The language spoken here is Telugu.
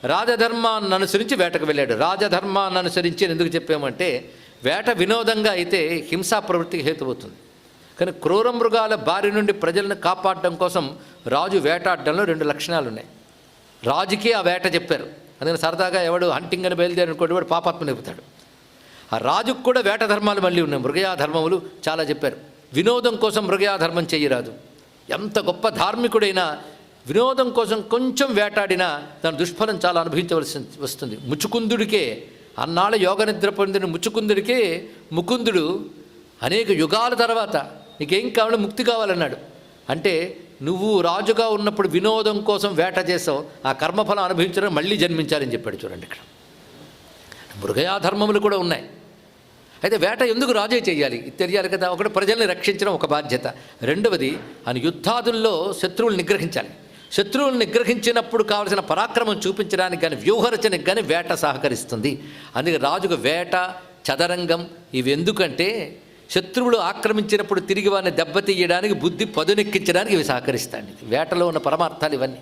రాజధర్మాన్ని అనుసరించి వేటకు వెళ్ళాడు. రాజధర్మాన్ని అనుసరించి ఎందుకు చెప్పామంటే వేట వినోదంగా అయితే హింసా ప్రవృత్తికి హేతువుతుంది. కానీ క్రూర మృగాల బారి నుండి ప్రజలను కాపాడడం కోసం రాజు వేటాడడంలో 2 లక్షణాలు ఉన్నాయి. రాజుకే ఆ వేట చెప్పారు. అందుకని సరదాగా ఎవడు హంటింగ్ అని బయలుదేరి అనుకోండి వాడు పాపాత్మ నిపుతాడు. ఆ రాజుకు కూడా వేట ధర్మాలు మళ్ళీ ఉన్నాయి. మృగయాధర్మములు చాలా చెప్పారు. వినోదం కోసం మృగయాధర్మం చెయ్యరాదు. ఎంత గొప్ప ధార్మికుడైనా వినోదం కోసం కొంచెం వేటాడినా దాని దుష్ఫలం చాలా అనుభవించవలసి వస్తుంది. ముచుకుందుడికే అన్నాళ్ళ యోగ నిద్ర పొందిన ముచుకుందుడికే ముకుందుడు అనేక యుగాల తర్వాత నీకేం కావాలో ముక్తి కావాలన్నాడు. అంటే నువ్వు రాజుగా ఉన్నప్పుడు వినోదం కోసం వేట చేసావు, ఆ కర్మఫలం అనుభవించడం మళ్ళీ జన్మించాలని చెప్పాడు. చూడండి, ఇక్కడ మృగయాధర్మములు కూడా ఉన్నాయి. అయితే వేట ఎందుకు రాజే చేయాలి తెలియాలి కదా. ఒకటి ప్రజల్ని రక్షించడం ఒక బాధ్యత. రెండవది ఆయన యుద్ధాదుల్లో శత్రువులు నిగ్రహించాలి. శత్రువులను నిగ్రహించినప్పుడు కావలసిన పరాక్రమం చూపించడానికి కానీ వ్యూహరచనకి కానీ వేట సహకరిస్తుంది. అందుకే రాజుకు వేట, చదరంగం ఇవి ఎందుకంటే శత్రువులు ఆక్రమించినప్పుడు తిరిగి వారిని దెబ్బతీయడానికి, బుద్ధి పదునెక్కించడానికి ఇవి సహకరిస్తాయి. వేటలో ఉన్న పరమార్థాలు ఇవన్నీ.